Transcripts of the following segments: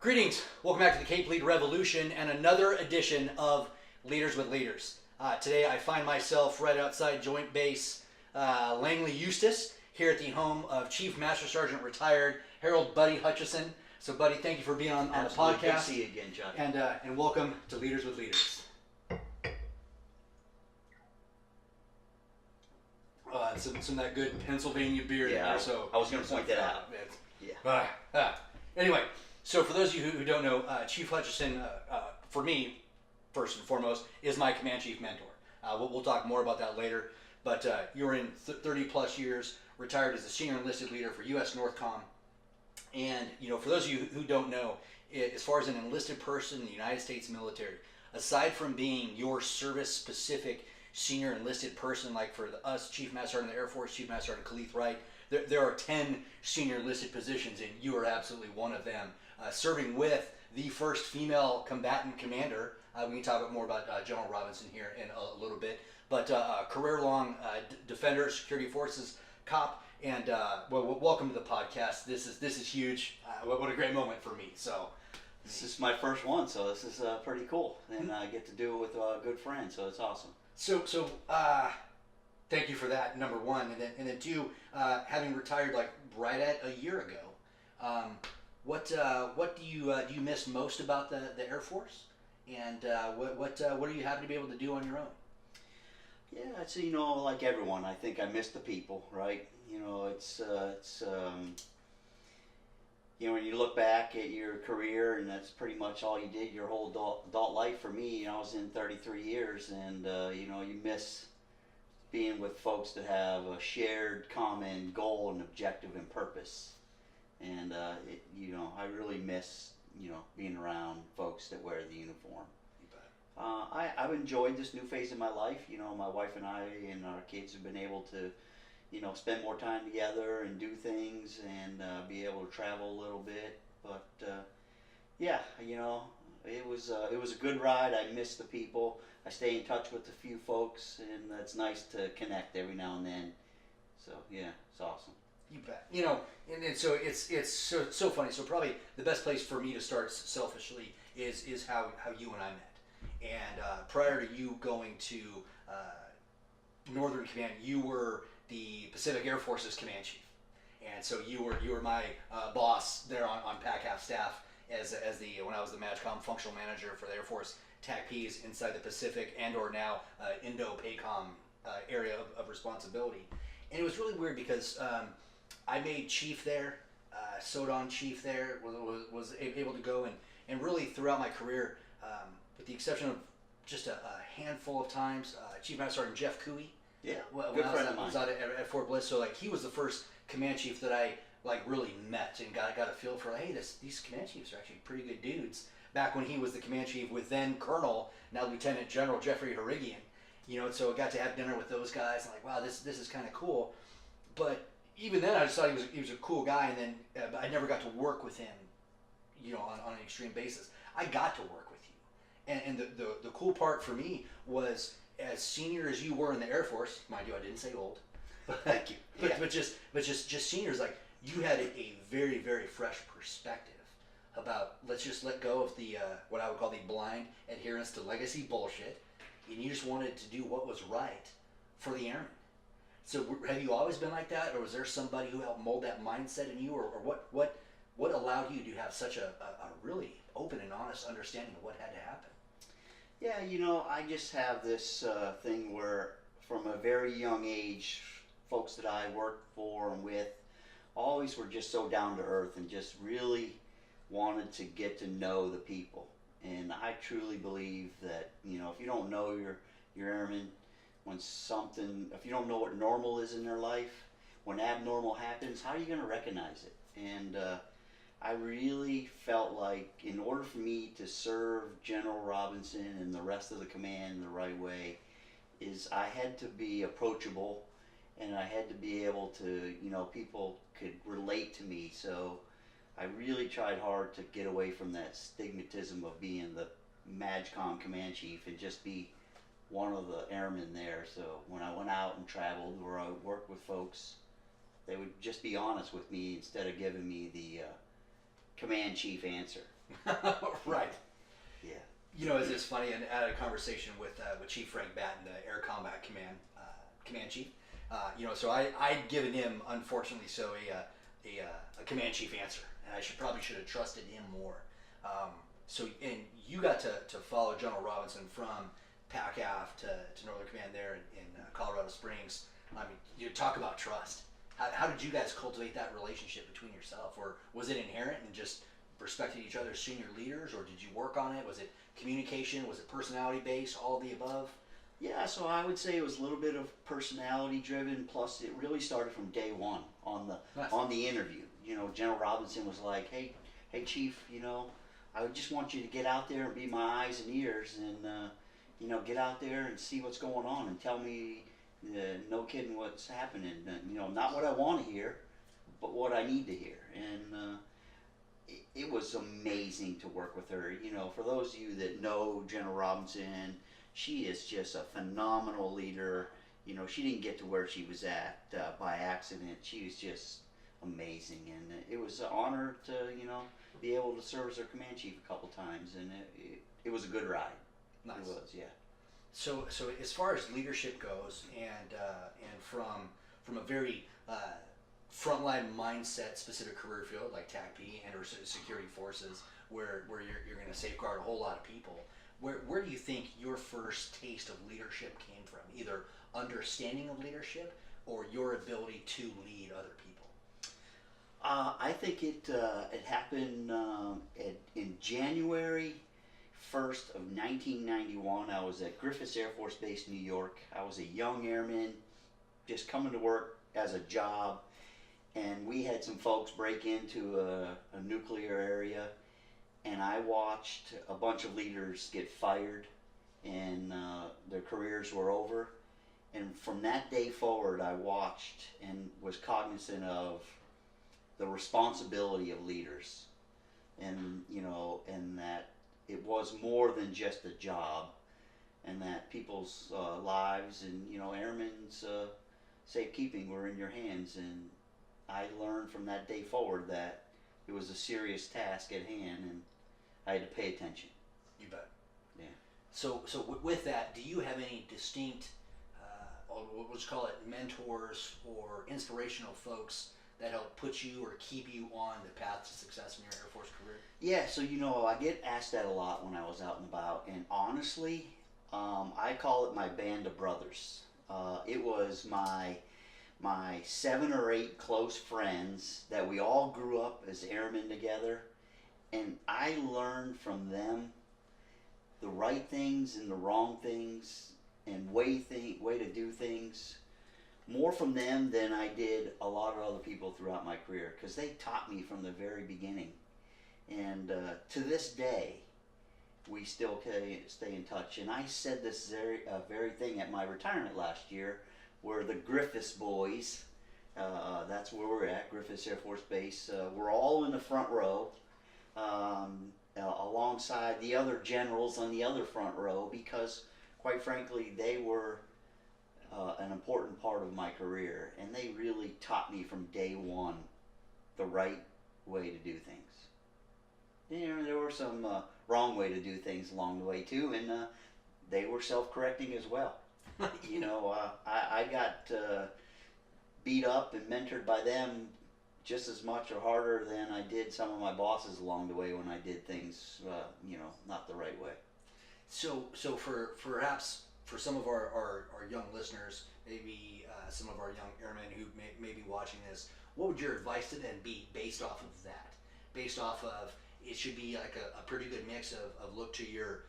Greetings. Welcome back to the Cape Lead Revolution and another edition of Leaders with Leaders. Today I find myself right outside Joint Base Langley, Eustis, here at the home of Chief Master Sergeant Retired Harold Buddy Hutchison. So, Buddy, thank you for being on the podcast. Good to see you again, Chuck. And welcome to Leaders with Leaders. Some of that good Pennsylvania beer there. So I was going to point that out. Yeah. Anyway, so for those of you who don't know, Chief Hutchison, for me, first and foremost, is my command chief mentor. We'll talk more about that later. But you were in 30 plus years, retired as a Senior Enlisted Leader for U.S. Northcom. And, for those of you who don't know, as far as an enlisted person in the United States military, aside from being your service-specific senior enlisted person, like for us, Chief Master Sergeant of the Air Force, Chief Master Sergeant Khalith Wright, there are 10 senior enlisted positions, and you are absolutely one of them. Serving with the first female combatant commander. We can talk more about General Robinson here in a little bit. But career-long Defender, Security Forces cop, and welcome to the podcast. This is huge. What a great moment for me. So this is my first one, so this is pretty cool, and I get to do it with a good friend, so it's awesome. So thank you for that. Number one, and then two, having retired like right at a year ago. What do you miss most about the Air Force, and what are you happy to be able to do on your own? Yeah, it's like everyone, I think I miss the people, right? It's when you look back at your career, and that's pretty much all you did your whole adult life. For me, I was in 33 years, and you miss being with folks that have a shared common goal and objective and purpose. And I really miss being around folks that wear the uniform. I've enjoyed this new phase of my life. My wife and I and our kids have been able to spend more time together and do things and be able to travel a little bit. But it was a good ride. I miss the people. I stay in touch with a few folks, and it's nice to connect every now and then. So yeah, it's awesome. You bet. And so it's so funny. So probably the best place for me to start selfishly is how you and I met. And prior to you going to Northern Command, you were the Pacific Air Force's command chief, and so you were my boss there on PACAF staff as when I was the MAGCOM functional manager for the Air Force TACPs inside the Pacific and/or now Indo-PACOM area of responsibility. And it was really weird because I made chief there, SODON chief there, was able to go and really throughout my career, with the exception of just a handful of times, Chief Master Sergeant Jeff Cooey. Yeah, good friend of mine. Was out at Fort Bliss, so he was the first command chief that I really met and got a feel for. Hey, these command chiefs are actually pretty good dudes. Back when he was the command chief with then Colonel, now Lieutenant General Jeffrey Harigian, and so I got to have dinner with those guys. I'm like, wow, this is kind of cool. But even then, I just thought he was a cool guy, and then I never got to work with him, on an extreme basis. I got to work with you, and the cool part for me was, as senior as you were in the Air Force, mind you, I didn't say old. Thank you. But just seniors, like you had a very, very fresh perspective about, let's just let go of the what I would call the blind adherence to legacy bullshit, and you just wanted to do what was right for the Airmen. So have you always been like that, or was there somebody who helped mold that mindset in you, or what allowed you to have such a really open and honest understanding of what had to happen? Yeah, I just have this thing where from a very young age, folks that I worked for and with always were just so down to earth and just really wanted to get to know the people. And I truly believe that, if you don't know your airmen, if you don't know what normal is in their life, when abnormal happens, how are you going to recognize it? And I really felt like in order for me to serve General Robinson and the rest of the command the right way, is I had to be approachable, and I had to be able to, people could relate to me. So I really tried hard to get away from that stigmatism of being the MAGCOM command chief and just be one of the airmen there. So when I went out and traveled or I worked with folks, they would just be honest with me instead of giving me the command chief answer. Right. Yeah. You know, it's funny, and I had a conversation with Chief Frank Batten, the Air Combat Command Chief. You know, so I'd given him, unfortunately, a command chief answer, and I probably should have trusted him more. And you got to follow General Robinson from PACAF to Northern Command there in Colorado Springs. I mean, you talk about trust. How did you guys cultivate that relationship between yourself, or was it inherent and just respected each other as senior leaders, or did you work on it? Was it communication? Was it personality based? All of the above? Yeah, so I would say it was a little bit of personality driven. Plus, it really started from day one on the interview. You know, General Robinson was like, "Hey, Chief, you know, I just want you to get out there and be my eyes and ears, and you know, get out there and see what's going on, and tell me, no kidding, what's happening. You know, not what I want to hear, but what I need to hear." And it was amazing to work with her. You know, for those of you that know General Robinson, she is just a phenomenal leader. You know, she didn't get to where she was at by accident. She was just amazing, and it was an honor to, you know, be able to serve as her command chief a couple times, and it was a good ride. Nice. It was, yeah. So as far as leadership goes, and from a very frontline mindset specific career field like TACP and or security forces, where you're going to safeguard a whole lot of people, where do you think your first taste of leadership came from? Either understanding of leadership or your ability to lead other people? I think it happened in January 1st of 1991. I was at Griffiths Air Force Base, New York. I was a young airman, just coming to work as a job, and we had some folks break into a nuclear area, and I watched a bunch of leaders get fired, and their careers were over. And from that day forward, I watched and was cognizant of the responsibility of leaders, and you know, and that it was more than just a job, and that people's lives and, you know, airmen's safekeeping were in your hands. And I learned from that day forward that it was a serious task at hand, and I had to pay attention. You bet. Yeah. So with that, do you have any distinct, let's call it mentors or inspirational folks that help put you or keep you on the path to success in your Air Force career? Yeah, so, you know, I get asked that a lot when I was out and about, and honestly, I call it my band of brothers. It was my 7 or 8 close friends that we all grew up as airmen together, and I learned from them the right things and the wrong things, and way to do things, more from them than I did a lot of other people throughout my career, because they taught me from the very beginning. And to this day, we still stay in touch. And I said this very thing at my retirement last year, where the Griffiths boys, that's where we're at, Griffiths Air Force Base, we're all in the front row, alongside the other generals on the other front row, because quite frankly, they were an important part of my career, and they really taught me from day one the right way to do things. You know, there were some wrong way to do things along the way too, and they were self-correcting as well. You know, I got beat up and mentored by them just as much or harder than I did some of my bosses along the way when I did things, you know, not the right way. So perhaps for some of our young listeners, maybe some of our young airmen who may be watching this, what would your advice to them be based off of that? Based off of, it should be like a pretty good mix of look to your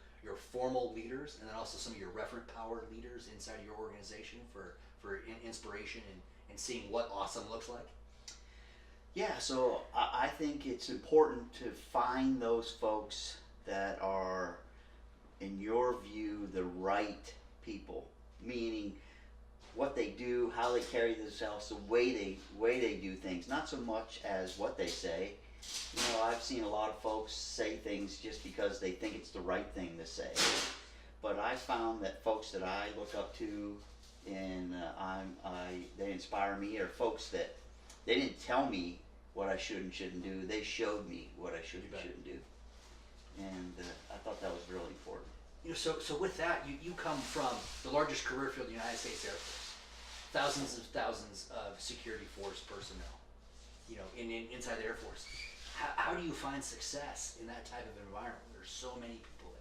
formal leaders, and then also some of your referent power leaders inside of your organization for inspiration and seeing what awesome looks like? Yeah, so I think it's important to find those folks that are, in your view, the right people, meaning what they do, how they carry themselves, the way they do things, not so much as what they say. You know, I've seen a lot of folks say things just because they think it's the right thing to say. But I found that folks that I look up to and they inspire me are folks that they didn't tell me what I should and shouldn't do. They showed me what I should and shouldn't do. and I thought that was really important. So with that, you come from the largest career field in the United States Air Force, thousands of security force personnel, inside the Air Force. How do you find success in that type of environment? There's so many people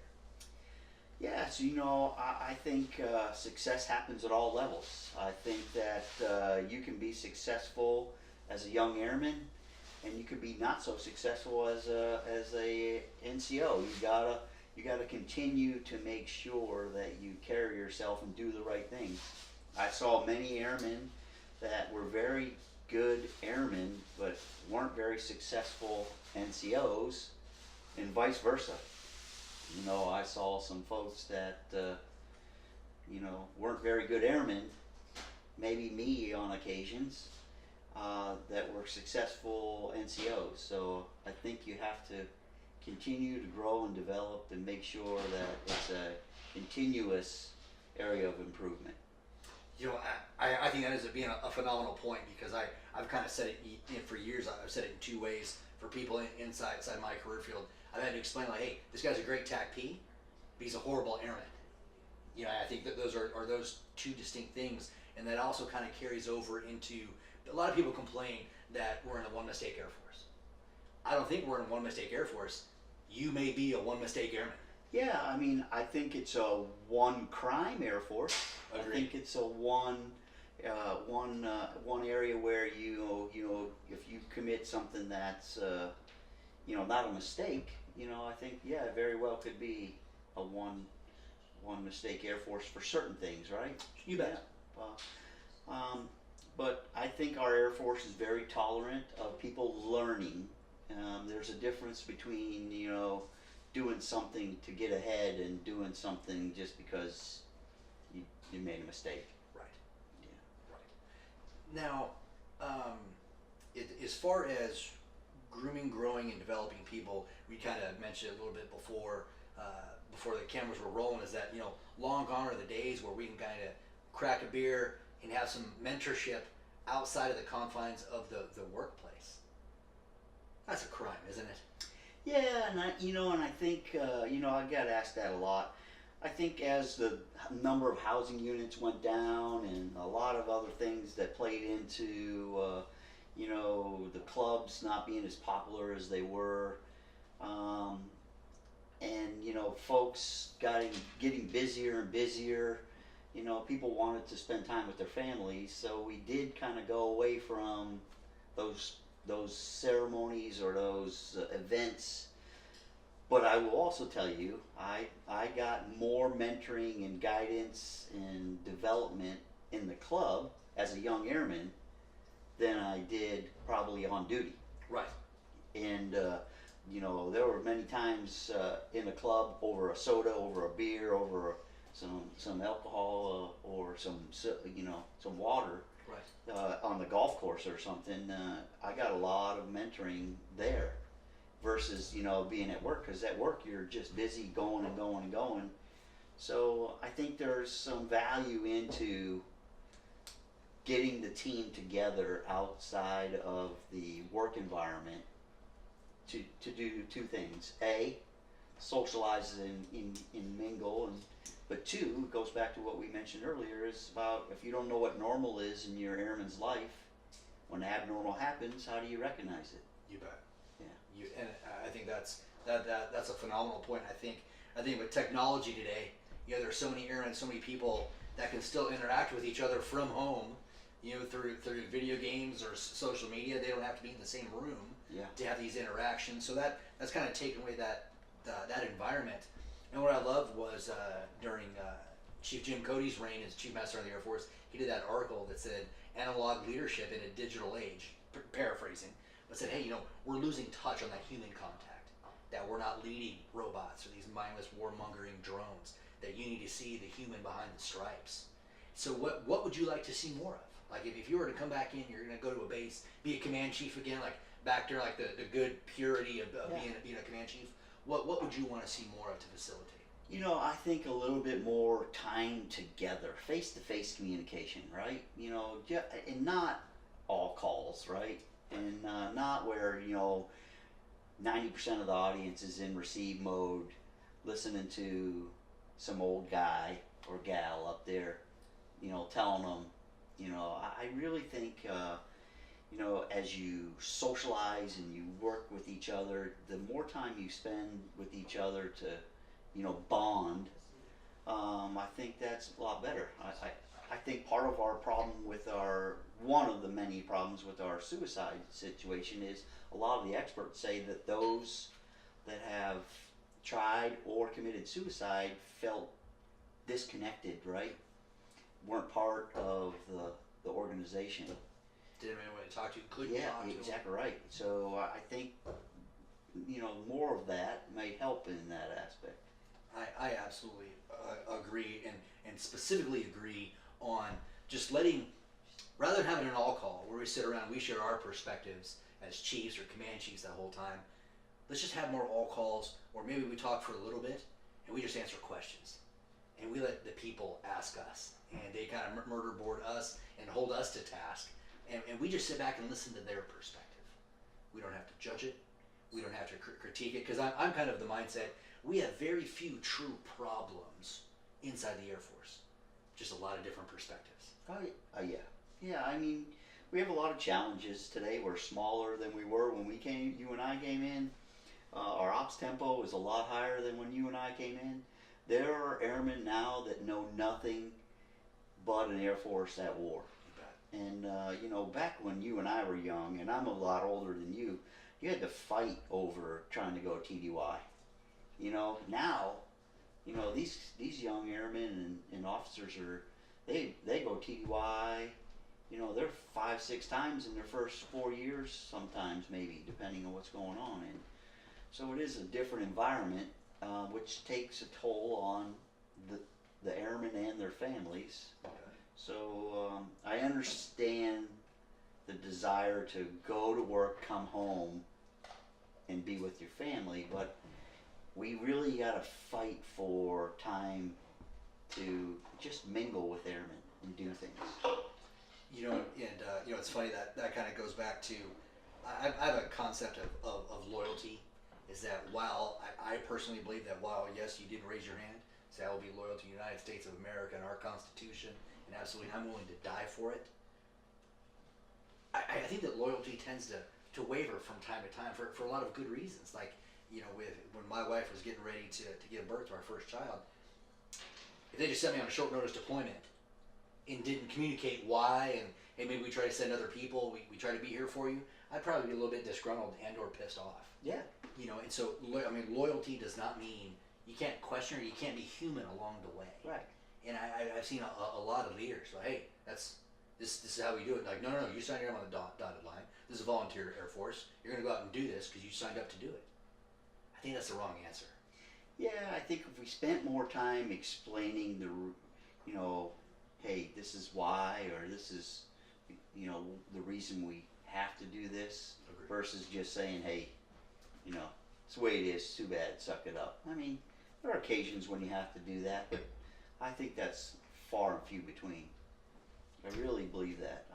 there. Yeah, so I think success happens at all levels. I think that you can be successful as a young airman, and you could be not so successful as a NCO. You gotta continue to make sure that you carry yourself and do the right things. I saw many airmen that were very good airmen, but weren't very successful NCOs, and vice versa. I saw some folks that weren't very good airmen, maybe me on occasions, that were successful NCOs. So I think you have to continue to grow and develop and make sure that it's a continuous area of improvement. I think that ends up being a phenomenal point, because I've kind of said it for years. I've said it in two ways for people inside my career field. I've had to explain, like, hey, this guy's a great TAC-P, but he's a horrible airman. I think that those are those two distinct things, and that also kind of carries over into, a lot of people complain that we're in a one-mistake Air Force. I don't think we're in a one-mistake Air Force. You may be a one-mistake airman. Yeah, I think it's a one-crime Air Force. Agreed. I think it's a one area where if you commit something that's not a mistake, I think it very well could be a one mistake Air Force for certain things, right? You bet. Yeah. But I think our Air Force is very tolerant of people learning. There's a difference between doing something to get ahead and doing something just because you made a mistake. Right. Yeah. Right. Now, as far as grooming, growing, and developing people, we kind of mentioned a little bit before the cameras were rolling, is that long gone are the days where we can kind of crack a beer and have some mentorship outside of the confines of the workplace. That's a crime, isn't it? Yeah, and I think I got asked that a lot. I think as the number of housing units went down and a lot of other things that played into the clubs not being as popular as they were, and folks getting busier and busier. People wanted to spend time with their families, so we did kind of go away from those ceremonies or those events. But I will also tell you, I got more mentoring and guidance and development in the club as a young airman than I did probably on duty. Right. And there were many times in a club over a soda, over a beer, over some alcohol, or some water. Right. On the golf course or something. I got a lot of mentoring there versus being at work, because at work you're just busy going and going and going. So I think there's some value into getting the team together outside of the work environment to do two things. A, socialize and mingle, but two, it goes back to what we mentioned earlier, is about if you don't know what normal is in your airman's life, when abnormal happens, how do you recognize it? You bet. Yeah. And I think that's a phenomenal point. I think with technology today, there's so many airmen, so many people that can still interact with each other from home, through video games or social media. They don't have to be in the same room to have these interactions. So that's kind of taken away that environment. And what I loved was during Chief Jim Cody's reign as Chief Master of the Air Force, he did that article that said analog leadership in a digital age, paraphrasing, but said, hey, we're losing touch on that human contact, that we're not leading robots or these mindless warmongering drones, that you need to see the human behind the stripes. So what would you like to see more of? Like if you were to come back in, you're going to go to a base, be a command chief again, like back there, like the good purity of being a command chief. What would you want to see more of to facilitate? I think a little bit more time together, face-to-face communication, right? And not all calls, right? And not where, 90% of the audience is in receive mode, listening to some old guy or gal up there, telling them, I really think, as you socialize and you work with each other, the more time you spend with each other to, bond, I think that's a lot better. I think part of our problem with one of the many problems with our suicide situation is a lot of the experts say that those that have tried or committed suicide felt disconnected, right? Weren't part of the organization. Didn't have anyone to talk to, couldn't talk to. Yeah, exactly right. So I think, more of that may help in that aspect. I absolutely agree, and specifically agree on just rather than having an all call where we sit around, we share our perspectives as chiefs or command chiefs that whole time. Let's just have more all calls, or maybe we talk for a little bit and we just answer questions, and we let the people ask us, and they kind of murder board us and hold us to task, and we just sit back and listen to their perspective. We don't have to judge it. We don't have to critique it, because I'm kind of the mindset, we have very few true problems inside the Air Force. Just a lot of different perspectives. Yeah. Yeah, I mean, we have a lot of challenges today. We're smaller than we were when you and I came in. Our ops tempo is a lot higher than when you and I came in. There are airmen now that know nothing but an Air Force at war. And, back when you and I were young, and I'm a lot older than you had to fight over trying to go TDY. Now, these young airmen and officers they go TDY, they're 5-6 times in their first 4 years, sometimes maybe, depending on what's going on. And so it is a different environment, which takes a toll on the airmen and their families. Okay. So I understand the desire to go to work, come home, and be with your family, but we really got to fight for time to just mingle with airmen and do things. It's funny that kind of goes back to, I have a concept of loyalty, is that while I personally believe that while, yes, you didn't raise your hand, say I will be loyal to the United States of America and our Constitution, and absolutely I'm willing to die for it, I think that loyalty tends to waver from time to time for a lot of good reasons. Like, when my wife was getting ready to give birth to our first child, if they just sent me on a short notice deployment and didn't communicate why, and hey, maybe we try to send other people, we try to be here for you, I'd probably be a little bit disgruntled and or pissed off. Yeah. And so, loyalty does not mean you can't question or you can't be human along the way. Right. And I've seen a lot of leaders like, hey, this is how we do it. Like, no, you signed your name on the dotted line. This is a volunteer Air Force. You're going to go out and do this because you signed up to do it. I think that's the wrong answer. Yeah, I think if we spent more time explaining hey, this is why, or this is, the reason we have to do this, Agreed. Versus just saying, hey, it's the way it is, too bad, suck it up. I mean, there are occasions when you have to do that, but I think that's far and few between. I really believe that.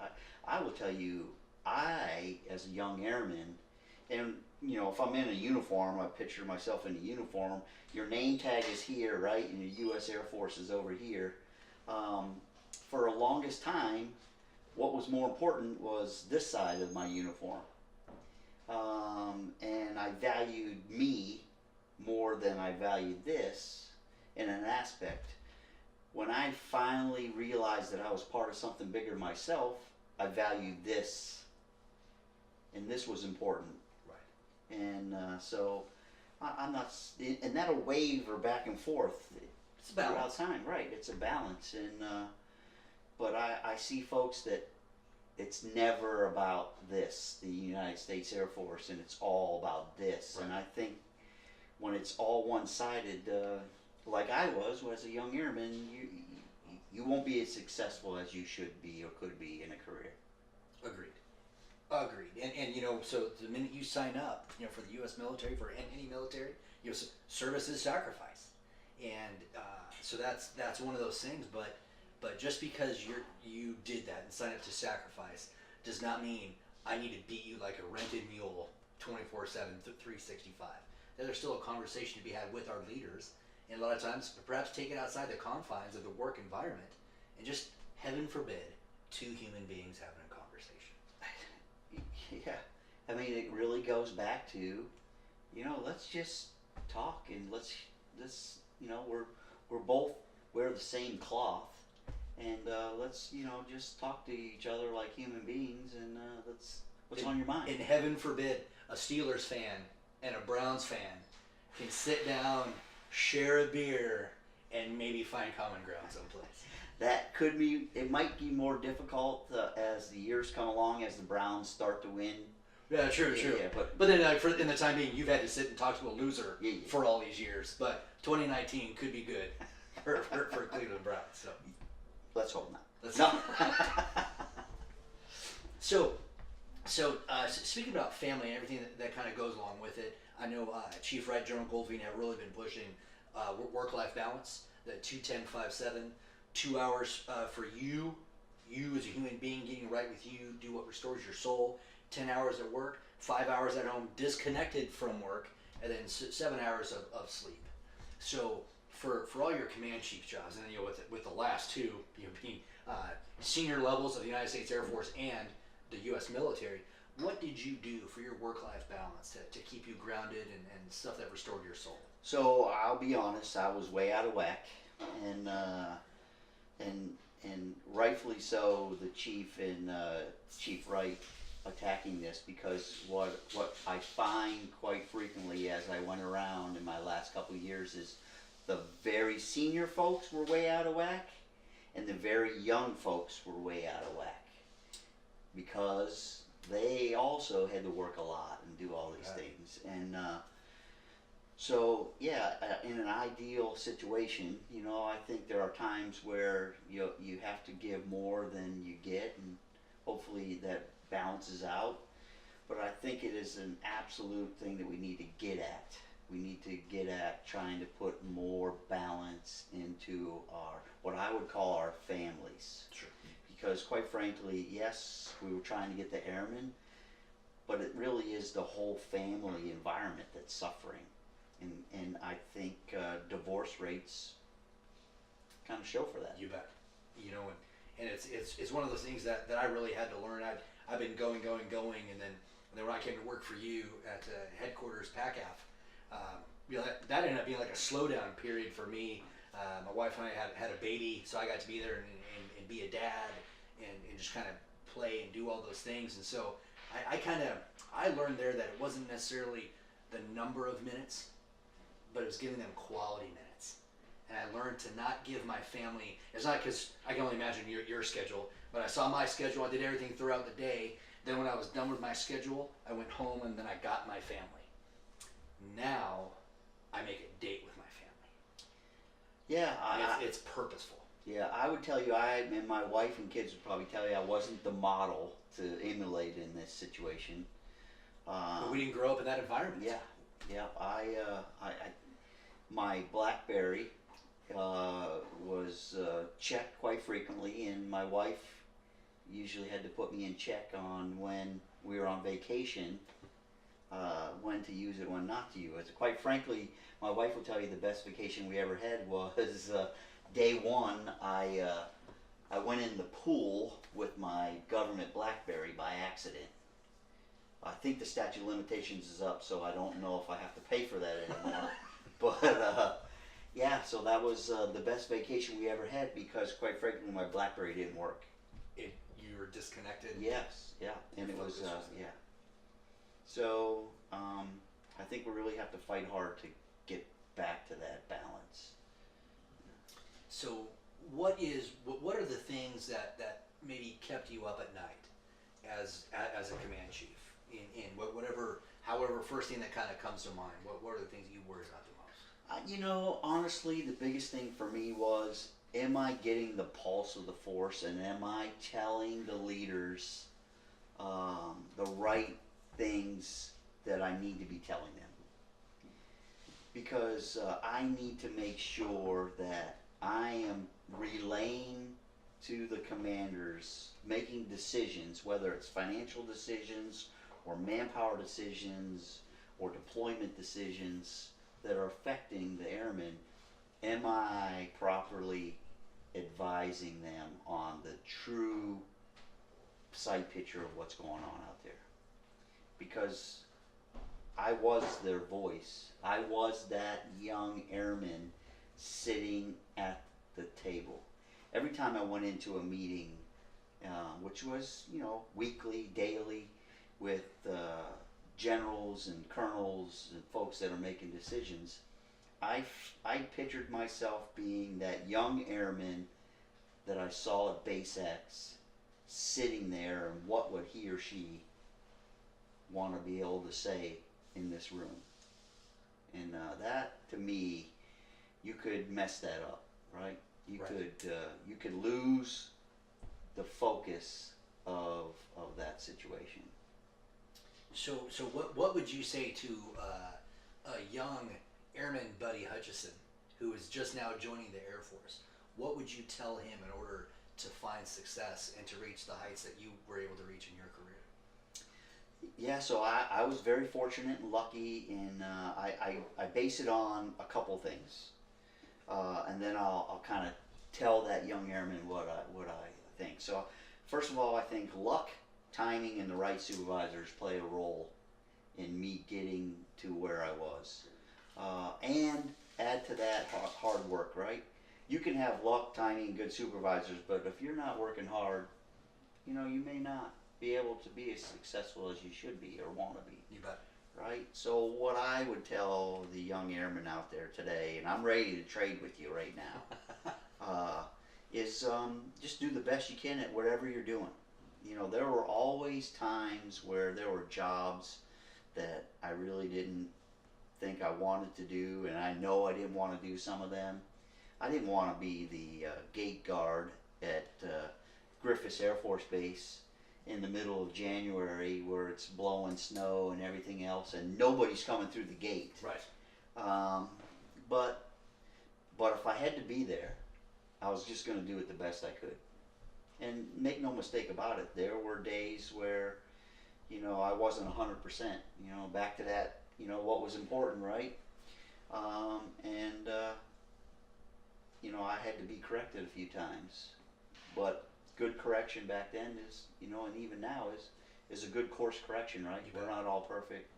I will tell you, as a young airman, and if I'm in a uniform, I picture myself in a uniform, your name tag is here, right, and your U.S. Air Force is over here. For the longest time, what was more important was this side of my uniform. And I valued me more than I valued this in an aspect. When I finally realized that I was part of something bigger than myself, I valued this, and this was important. Right. And so I'm not, and that'll waver back and forth. It's a balance. Throughout time, right? It's a balance, and but I see folks that it's never about this, the United States Air Force, and it's all about this. Right. And I think when it's all one-sided, like I was as a young airman, you won't be as successful as you should be or could be in a career. Agreed. And so the minute you sign up, for the U.S. military, for any military, service is sacrifice, and so that's one of those things. But just because you did that and signed up to sacrifice does not mean I need to beat you like a rented mule 24/7, 365. There's still a conversation to be had with our leaders, and a lot of times, perhaps take it outside the confines of the work environment, and just, heaven forbid, two human beings having a conversation. Yeah, I mean, it really goes back to, let's just talk, and let's we're both wear the same cloth, and let's just talk to each other like human beings, and what's on your mind. And heaven forbid, a Steelers fan and a Browns fan can sit down, share a beer, and maybe find common ground someplace. That could be. It might be more difficult as the years come along, as the Browns start to win. Yeah, true. Yeah, but then, in the time being, you've had to sit and talk to a loser Yeah. for all these years. But 2019 could be good for Cleveland Browns. So let's hope not. let's No. So, speaking about family and everything that kind of goes along with it, I know Chief Wright, General Goldfein have really been pushing work-life balance, the 2-10-5-7, 2 hours for you as a human being, getting right with you, do what restores your soul, 10 hours at work, 5 hours at home, disconnected from work, and then 7 hours of sleep. So for all your command chief jobs, and then with the last two, being senior levels of the United States Air Force and the U.S. military, what did you do for your work-life balance to keep you grounded and stuff that restored your soul? So I'll be honest, I was way out of whack, and rightfully so. The chief and Chief Wright attacking this, because what I find quite frequently as I went around in my last couple of years is the very senior folks were way out of whack, and the very young folks were way out of whack, because they also had to work a lot and do all these things. And so yeah, in an ideal situation, I think there are times where you have to give more than you get, and hopefully that balances out. But I think it is an absolute thing that we need to get at. We need to get at trying to put more balance into what I would call our families. Sure. Because quite frankly, yes, we were trying to get the airmen, but it really is the whole family environment that's suffering. And I think divorce rates kind of show for that. You bet. And it's one of those things that I really had to learn. I've been going, and then when I came to work for you at headquarters PACAF, that ended up being like a slowdown period for me. My wife and I had a baby, so I got to be there and be a dad and just kind of play and do all those things. And so I learned there that it wasn't necessarily the number of minutes, but it was giving them quality minutes. And I learned to not give my family, it's not because I can only imagine your schedule, but I saw my schedule, I did everything throughout the day. Then when I was done with my schedule, I went home and then I got my family. Now I make a date with my family. Yeah, it's purposeful. Yeah, I would tell you, and my wife and kids would probably tell you, I wasn't the model to emulate in this situation. But we didn't grow up in that environment. Yeah. My BlackBerry was checked quite frequently, and my wife usually had to put me in check on when we were on vacation, when to use it, when not to use it. Quite frankly, my wife will tell you the best vacation we ever had was day one. I went in the pool with my government BlackBerry by accident. I think the statute of limitations is up, so I don't know if I have to pay for that anymore. But yeah, so that was the best vacation we ever had, because quite frankly my BlackBerry didn't work. You were disconnected? Yes, yeah, and it was yeah. So I think we really have to fight hard to get back to that balance. So what are the things that maybe kept you up at night as a command chief? In however first thing that kind of comes to mind, what are the things you worry about the most? Honestly, the biggest thing for me was, am I getting the pulse of the force, and am I telling the leaders the right things that I need to be telling them? Because I need to make sure that I am relaying to the commanders, making decisions, whether it's financial decisions manpower decisions or deployment decisions that are affecting the airmen, am I properly advising them on the true sight picture of what's going on out there? Because I was their voice. I was that young airman sitting at the table. Every time I went into a meeting, which was, weekly, daily, with generals and colonels and folks that are making decisions, I pictured myself being that young airman that I saw at Base X, sitting there, and what would he or she want to be able to say in this room. And that, to me, you could mess that up, right? You could lose the focus of that situation. So what would you say to a young Airman Buddy Hutchison who is just now joining the Air Force? What would you tell him in order to find success and to reach the heights that you were able to reach in your career? Yeah, so I was very fortunate and lucky, and I base it on a couple things, and then I'll kind of tell that young airman what I think. So first of all, I think luck, timing, and the right supervisors play a role in me getting to where I was, and add to that hard work. Right? You can have luck, timing, and good supervisors, but if you're not working hard, you may not be able to be as successful as you should be or want to be. You bet. Right? So what I would tell the young airmen out there today, and I'm ready to trade with you right now, is just do the best you can at whatever you're doing. There were always times where there were jobs that I really didn't think I wanted to do, and I know I didn't want to do some of them. I didn't want to be the gate guard at Griffiths Air Force Base in the middle of January where it's blowing snow and everything else and nobody's coming through the gate. Right. But if I had to be there, I was just going to do it the best I could. And make no mistake about it, there were days where, I wasn't 100%, back to that, what was important, right? I had to be corrected a few times. But good correction back then is, and even now is a good course correction, right? We're not all perfect,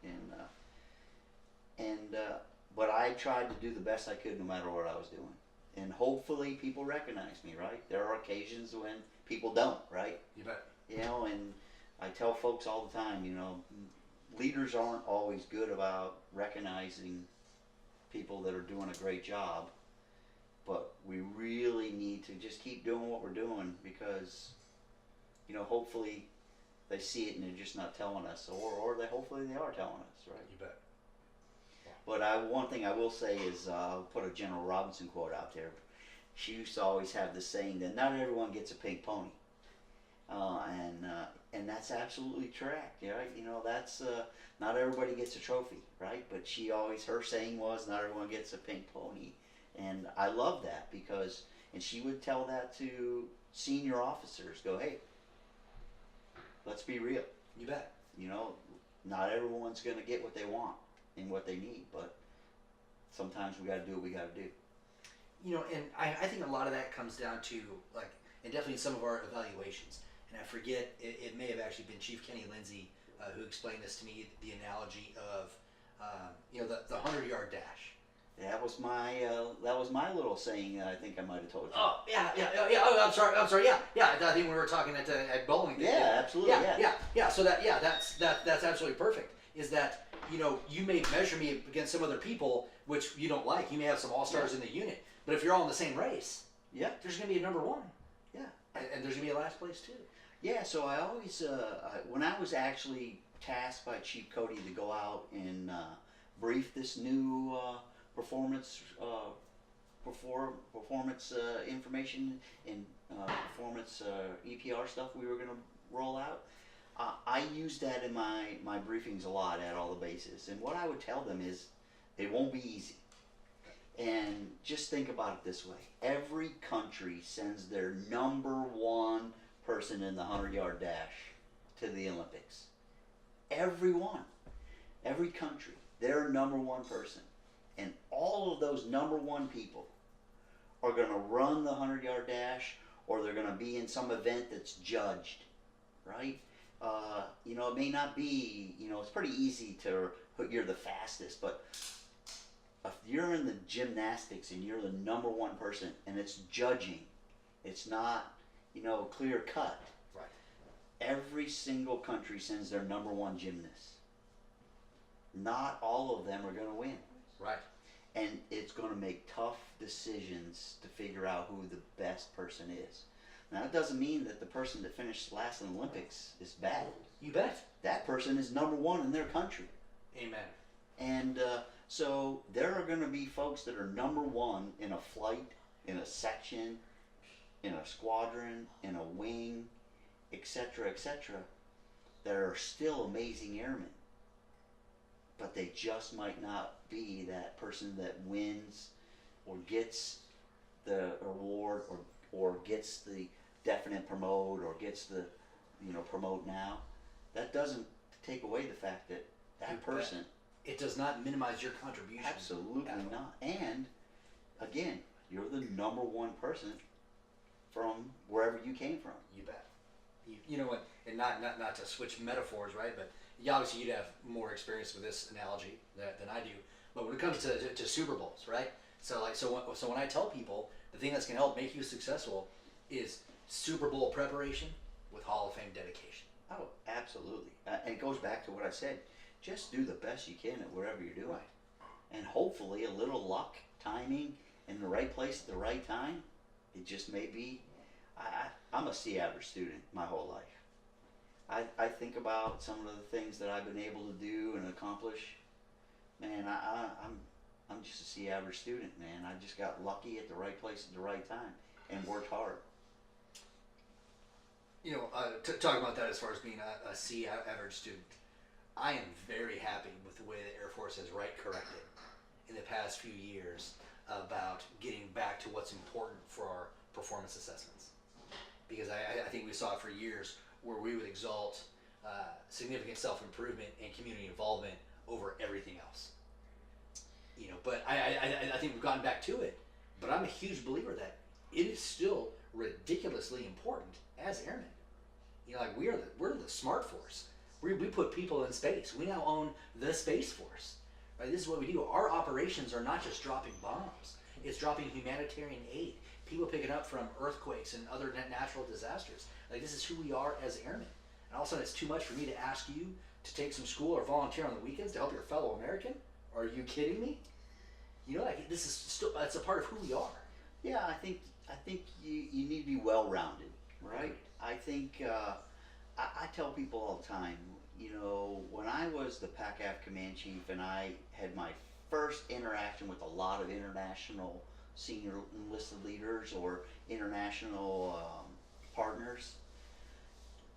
but I tried to do the best I could no matter what I was doing, and hopefully people recognize me, right? There are occasions when people don't, right? You bet. And I tell folks all the time, leaders aren't always good about recognizing people that are doing a great job. But we really need to just keep doing what we're doing because, hopefully they see it and they're just not telling us, or hopefully they are telling us, right? You bet. Yeah. But one thing I will say is I'll put a General Robinson quote out there. She used to always have this saying that not everyone gets a pink pony, and that's absolutely correct, right? That's not everybody gets a trophy, right? But her saying was not everyone gets a pink pony. And I love that because, and she would tell that to senior officers, go, hey, let's be real. You bet. Not everyone's going to get what they want and what they need, but sometimes we got to do what we got to do. And I think a lot of that comes down to, and definitely some of our evaluations. And I forget, it may have actually been Chief Kenny Lindsay who explained this to me, the analogy of, the 100-yard dash. That was my little saying. I think I might have told you. Oh yeah. Oh, I'm sorry. Yeah. I think we were talking at bowling. Yeah, absolutely. Yeah. So that's absolutely perfect. Is that you may measure me against some other people which you don't like. You may have some all-stars in the unit, but if you're all in the same race, there's going to be a number one. Yeah. And there's going to be a last place too. Yeah. So I always when I was actually tasked by Chief Cody to go out and brief this new performance information and performance EPR stuff we were going to roll out. I used that in my briefings a lot at all the bases, and what I would tell them is it won't be easy. And just think about it this way: every country sends their number one person in the 100-yard dash to the Olympics. everyone, every country, their number one person. And all of those number one people are going to run the 100-yard dash, or they're going to be in some event that's judged, right? It may not be, it's pretty easy to put you're the fastest, but if you're in the gymnastics and you're the number one person and it's judging, it's not, clear cut. Right. Every single country sends their number one gymnast. Not all of them are going to win. Right. And it's going to make tough decisions to figure out who the best person is. Now, that doesn't mean that the person that finished last in the Olympics is bad. You bet. That person is number one in their country. Amen. And so there are going to be folks that are number one in a flight, in a section, in a squadron, in a wing, etc., that are still amazing airmen. But they just might not be that person that wins or gets the award or gets the definite promote or gets the, promote now. That doesn't take away the fact that that person... It does not minimize your contribution. Absolutely not. And, again, you're the number one person from wherever you came from. You bet. You know what, and not to switch metaphors, right, but obviously you'd have more experience with this analogy than I do, but when it comes to Super Bowls, right, so when I tell people the thing that's going to help make you successful is Super Bowl preparation with Hall of Fame dedication. Oh, absolutely. And it goes back to what I said. Just do the best you can at wherever you're doing. Right. And hopefully a little luck, timing, in the right place at the right time. It just may be. I'm a C-average student my whole life. I think about some of the things that I've been able to do and accomplish. Man, I'm just a C-average student, man. I just got lucky at the right place at the right time and worked hard. Talking about that as far as being a C-average student, I am very happy with the way the Air Force has corrected in the past few years about getting back to what's important for our performance assessments. Because I think we saw it for years where we would exalt significant self-improvement and community involvement over everything else. But I think we've gotten back to it. But I'm a huge believer that it is still ridiculously important as airmen. We're the smart force. We put people in space. We now own the Space Force. Right? This is what we do. Our operations are not just dropping bombs. It's dropping humanitarian aid. People picking up from earthquakes and other natural disasters. This is who we are as airmen. And all of a sudden it's too much for me to ask you to take some school or volunteer on the weekends to help your fellow American? Are you kidding me? This is still, it's a part of who we are. Yeah, I think you need to be well-rounded, right? I think, I tell people all the time, when I was the PACAF command chief and I had my first interaction with a lot of international senior enlisted leaders or international partners,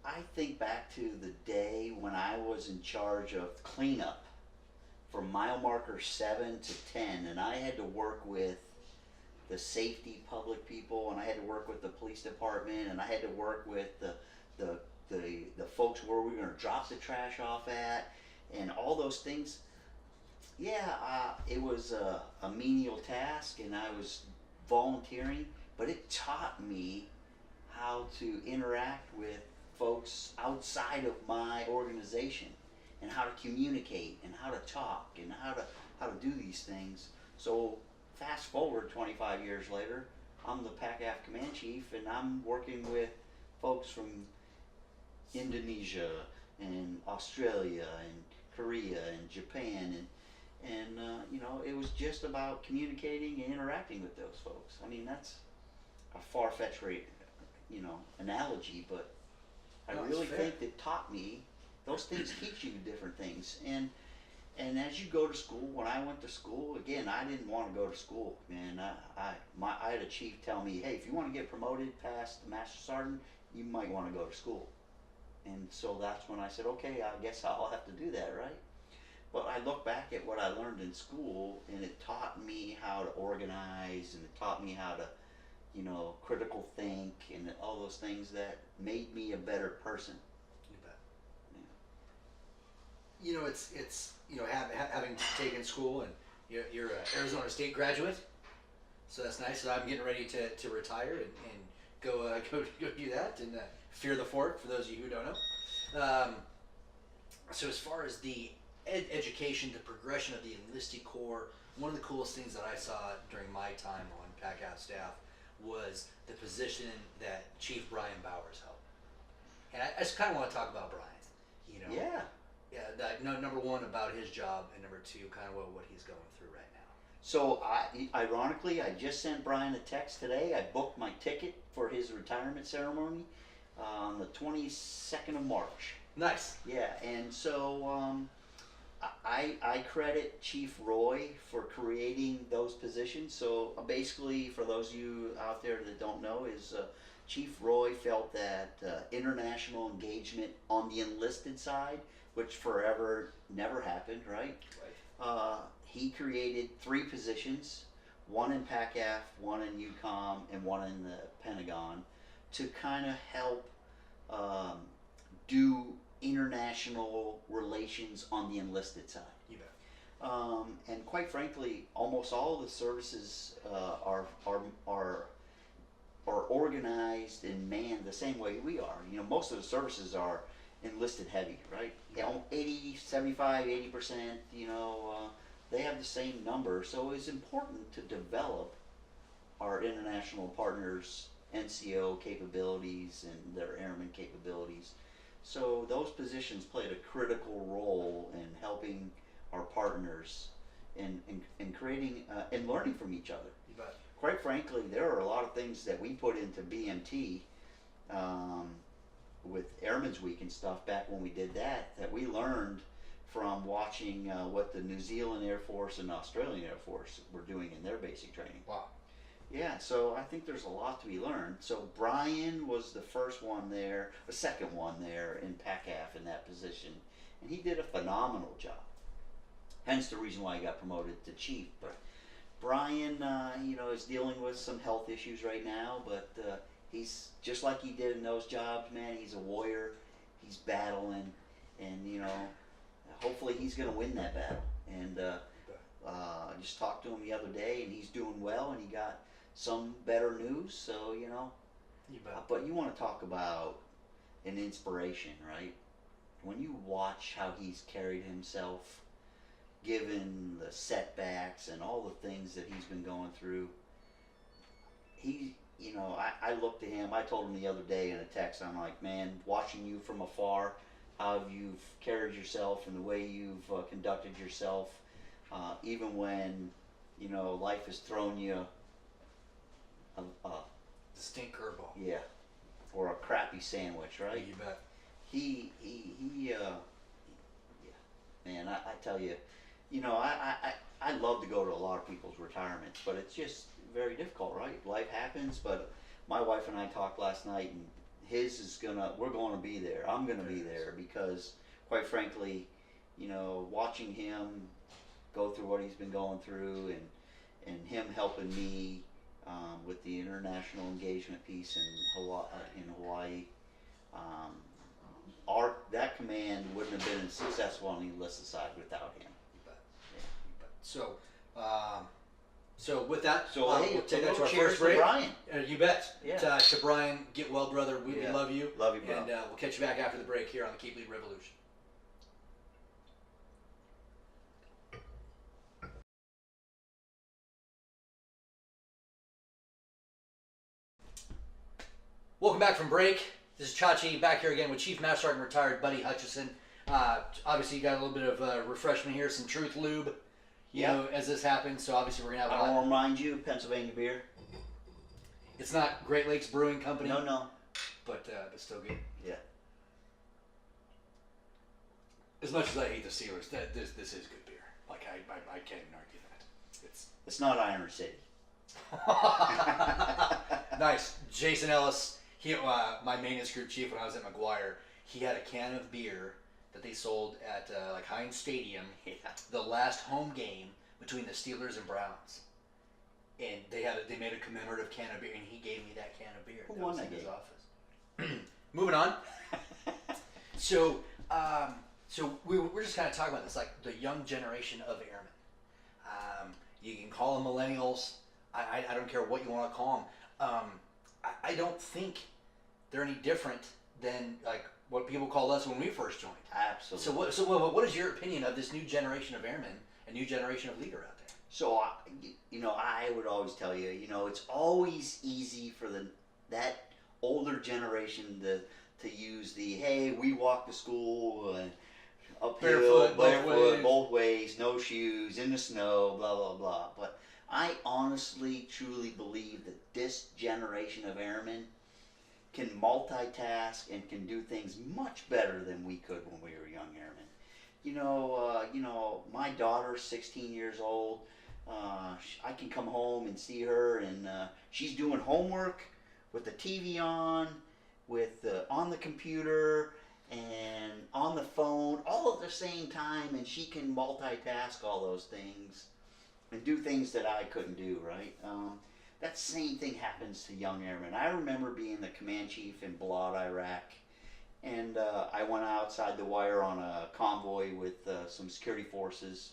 I think back to the day when I was in charge of cleanup from mile marker 7 to 10, and I had to work with the safety public people, and I had to work with the police department, and I had to work with the folks where we were going to drop the trash off at, and all those things. Yeah, it was a menial task, and I was volunteering, but it taught me how to interact with folks outside of my organization, and how to communicate, and how to talk, and how to do these things. So fast forward 25 years later, I'm the PACAF command chief, and I'm working with folks from Indonesia and Australia and Korea and Japan, and it was just about communicating and interacting with those folks. I mean, that's a far-fetched analogy, but I really think it taught me. Those things teach you different things, and as you go to school, when I went to school, again, I didn't want to go to school, man. I had a chief tell me, hey, if you want to get promoted past the master sergeant, you might want to go to school. And so that's when I said, okay, I guess I'll have to do that, right? But I look back at what I learned in school, and it taught me how to organize, and it taught me how to, critical think, and all those things that made me a better person. You bet. you know, it's you know, having taken school, and you're an Arizona State graduate, so that's nice. So I'm getting ready to retire and go do that and fear the fort. For those of you who don't know. So as far as the education, the progression of the enlisted corps, one of the coolest things that I saw during my time on PACAF staff was the position that Chief Brian Bowers held. And I just kind of want to talk about Brian. You know, yeah. Number one, about his job, and number two, kind of what he's going through right now. So ironically, I just sent Brian a text today. I booked my ticket for his retirement ceremony on the 22nd of March. Nice. Yeah, and so I credit Chief Roy for creating those positions. So basically, for those of you out there that don't know, is Chief Roy felt that international engagement on the enlisted side, which forever never happened, right? Right. He created 3 positions, one in PACAF, one in UCOM, and one in the Pentagon, to kind of help do international relations on the enlisted side. You bet. And quite frankly, almost all of the services are organized and manned the same way we are. You know, most of the services are enlisted heavy, right? You know, 80, 75, 80%, you know, they have the same number. So it's important to develop our international partners' NCO capabilities and their airman capabilities. So those positions played a critical role in helping our partners in creating and learning from each other. You bet. Quite frankly, there are a lot of things that we put into BMT with Airmen's Week and stuff back when we did that we learned from watching what the New Zealand Air Force and Australian Air Force were doing in their basic training. Wow. Yeah, so I think there's a lot to be learned. So Brian was the first one there, the second one there in PACAF in that position, and he did a phenomenal job. Hence the reason why he got promoted to chief. But Brian, you know, is dealing with some health issues right now, but he's just like he did in those jobs, man. He's a warrior. He's battling, and you know, hopefully he's going to win that battle. And I just talked to him the other day, and he's doing well, and he got some better news. So you know, You bet. but you want to talk about an inspiration, right? When you watch how he's carried himself, given the setbacks and all the things that he's been going through, you know, I look to him. I told him the other day in a text, I'm like, man, watching you from afar, how you've carried yourself and the way you've conducted yourself, even when, you know, life has thrown you a Distinct curveball. yeah, or a crappy sandwich, right? You bet. Yeah, man, I tell you, you know, I love to go to a lot of people's retirements, but it's just very difficult, right? Life happens, but my wife and I talked last night, and we're going to be there. I'm going to be there because, quite frankly, you know, watching him go through what he's been going through, and him helping me with the international engagement piece in Hawaii, that command wouldn't have been as successful on the enlisted side without him. You bet. Yeah. You bet. So with that, Hey, we'll take that to our cheers first break. to Brian. You bet. Yeah. To Brian, get well, brother. We love you. Love you, bro. And we'll catch you back after the break here on the Keep Lead Revolution. Welcome back from break. This is Chachi back here again with Chief Master Sergeant Retired Buddy Hutchison. Obviously, you got a little bit of refreshment here, some Truth Lube. You know, as this happens, so obviously we're gonna have. I want to remind you, Pennsylvania beer. It's not Great Lakes Brewing Company. No. But still good. Yeah. As much as I hate the Steelers, this is good beer. Like I can't even argue that. It's not Iron City. Nice. Jason Ellis, he my maintenance group chief when I was at McGuire, he had a can of beer that they sold at like Heinz Stadium, the last home game between the Steelers and Browns, and they made a commemorative can of beer, and he gave me that can of beer. Who that won was that in his game? office. Moving on. So So we're just kind of talking about this, like the young generation of airmen. You can call them millennials. I don't care what you want to call them. I don't think they're any different than like what people called us when we first joined. Absolutely. So what is your opinion of this new generation of airmen and new generation of leader out there? So, I would always tell you, it's always easy for that older generation to use the, hey, we walk to school and uphill, barefoot, both ways, no shoes, in the snow, blah, blah, blah. But I honestly, truly believe that this generation of airmen can multitask and can do things much better than we could when we were young airmen. My daughter's 16 years old. I can come home and see her, and she's doing homework with the TV on, on the computer, and on the phone, all at the same time, and she can multitask all those things and do things that I couldn't do, right? That same thing happens to young airmen. I remember being the command chief in Balad, Iraq, and I went outside the wire on a convoy with some security forces,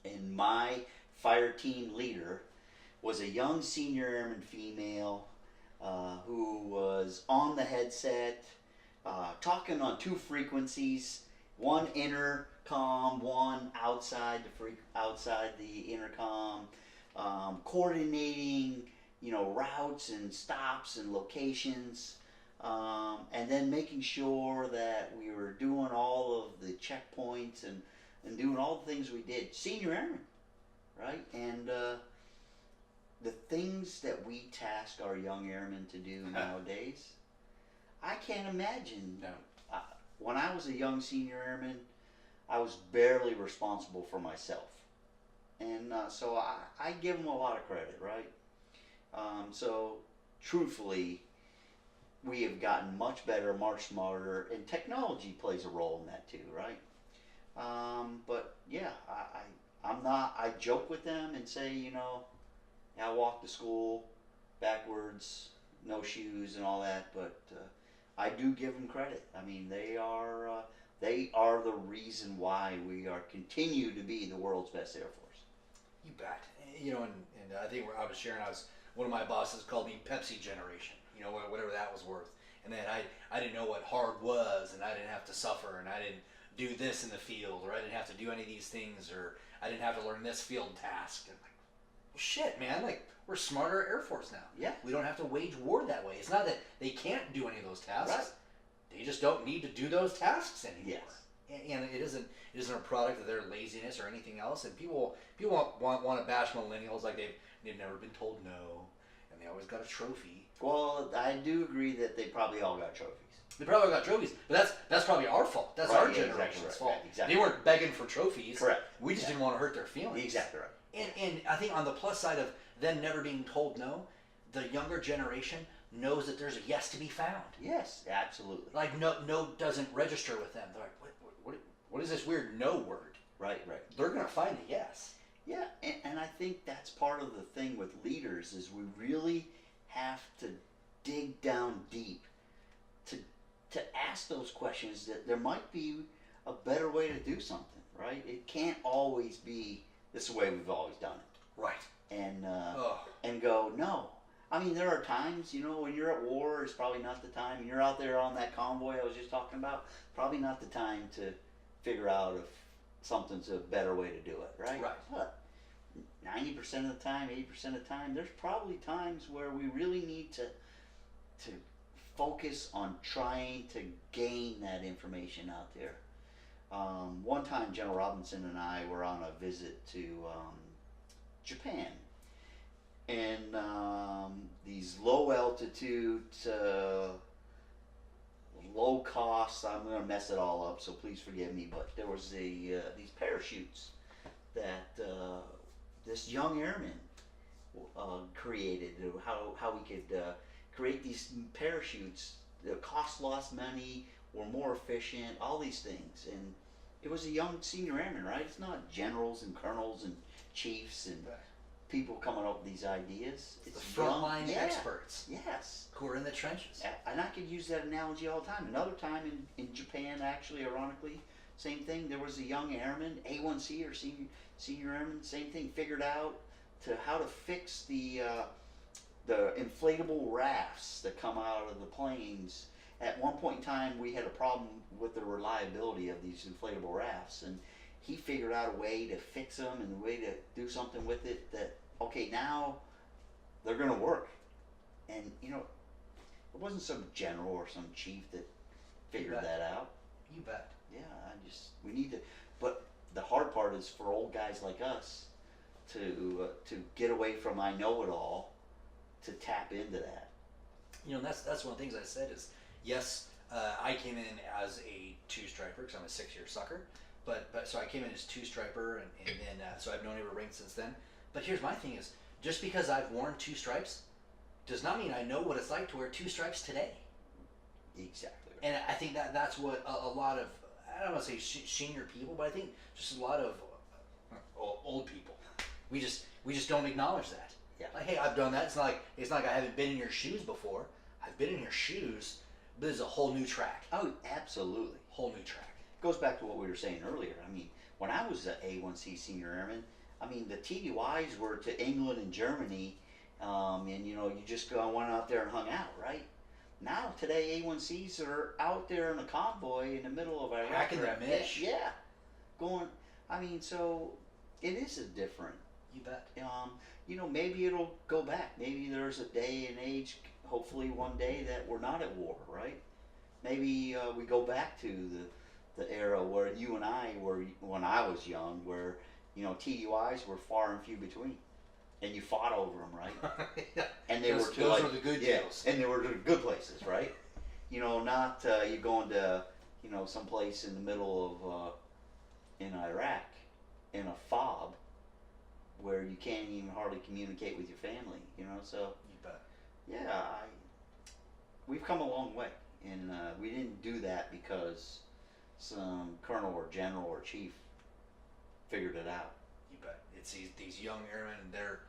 and my fire team leader was a young senior airman female who was on the headset, talking on two frequencies, one intercom, one outside the intercom, coordinating, routes and stops and locations, and then making sure that we were doing all of the checkpoints and doing all the things we did. Senior airman, right? And the things that we task our young airmen to do nowadays, I can't imagine. No. When I was a young senior airman, I was barely responsible for myself. And so I give them a lot of credit, right? So truthfully, we have gotten much better, much smarter, and technology plays a role in that too, right? But yeah, I joke with them and say, I walk to school backwards, no shoes and all that, but I do give them credit. I mean, they are the reason why we continue to be the world's best Air Force. You bet. And I think I was sharing, one of my bosses called me Pepsi generation, whatever that was worth. And then I didn't know what hard was, and I didn't have to suffer, and I didn't do this in the field, or I didn't have to do any of these things, or I didn't have to learn this field task. And like, well, shit, man, like we're smarter Air Force now. Yeah. We don't have to wage war that way. It's not that they can't do any of those tasks. Right. They just don't need to do those tasks anymore. Yes. And it isn't a product of their laziness or anything else. And people want to bash millennials like they've never been told no, and they always got a trophy. Well, I do agree that they probably all got trophies. They probably got trophies, but that's probably our fault. That's our generation's exactly right, fault. right, exactly. They weren't begging for trophies. Correct. We just didn't want to hurt their feelings. Exactly right. And I think on the plus side of them never being told no, the younger generation knows that there's a yes to be found. Yes, absolutely. Like no doesn't register with them. They're like, what is this weird no word? Right. They're gonna find a yes. Yeah, and I think that's part of the thing with leaders is we really have to dig down deep to ask those questions, that there might be a better way to do something, right? It can't always be this way we've always done it. Right. And go, no. I mean, there are times, when you're at war, it's probably not the time. And you're out there on that convoy I was just talking about, probably not the time to figure out if something's a better way to do it, right? Right. But 90% of the time, 80% of the time, there's probably times where we really need to focus on trying to gain that information out there. One time, General Robinson and I were on a visit to Japan, and these low altitude, low cost, I'm going to mess it all up, so please forgive me, but there was these parachutes that this young airman created, how we could create these parachutes. The cost lost money, were more efficient, all these things. And it was a young senior airman, right? It's not generals and colonels and chiefs and people coming up with these ideas. It's the frontline experts. Yes. Who are in the trenches. And I could use that analogy all the time. Another time in Japan, actually, ironically, same thing. There was a young airman, A1C or senior airman, same thing. Figured out how to fix the inflatable rafts that come out of the planes. At one point in time, we had a problem with the reliability of these inflatable rafts, and he figured out a way to fix them and a way to do something with it that, okay, now they're going to work. And, you know, it wasn't some general or some chief that figured that out. You bet. Yeah, we need to, but the hard part is for old guys like us to get away from I know it all, to tap into that. You know, that's one of the things I said is, yes, I came in as a 2-striper because I'm a 6-year sucker, but so I came in as 2-striper, and then so I've known every rank since then. But here's my thing is, just because I've worn 2 stripes does not mean I know what it's like to wear 2 stripes today. Exactly. And I think that's what a lot of, I don't want to say senior people, but I think just a lot of old people, we just don't acknowledge that. Yeah. Like, hey, I've done that. It's not like I haven't been in your shoes before. I've been in your shoes, but it's a whole new track. Oh, absolutely. Whole new track. Goes back to what we were saying earlier. I mean, when I was an A1C senior airman, I mean, the TDYs were to England and Germany, and you know, you just went out there and hung out, right? Now, today, A1Cs are out there in a convoy in the middle of Iraq. Hacking that mish. Yeah. Going, I mean, so it is a different. You bet. You know, maybe it'll go back. Maybe there's a day and age, hopefully one day, that we're not at war, right? Maybe we go back to the era where you and I were, when I was young, where, you know, TDYs were far and few between. And you fought over them, right? Yeah. And they those, were to those like, were the good yeah, deals. and they were to good places, right? You know, not you going to, you know, someplace in the middle of in Iraq in a fob where you can't even hardly communicate with your family, you know. So You bet. yeah, we've come a long way, and we didn't do that because some colonel or general or chief figured it out. You bet. It's these young airmen, their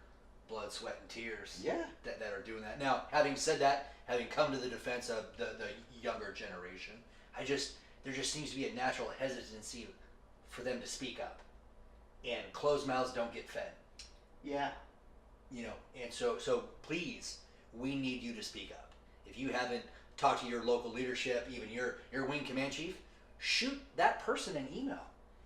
blood, sweat, and tears. Yeah. That are doing that. Now, having said that, having come to the defense of the younger generation, there just seems to be a natural hesitancy for them to speak up, and closed mouths don't get fed. Yeah. You know, and so please, we need you to speak up. If you haven't talked to your local leadership, even your wing command chief, shoot that person an email.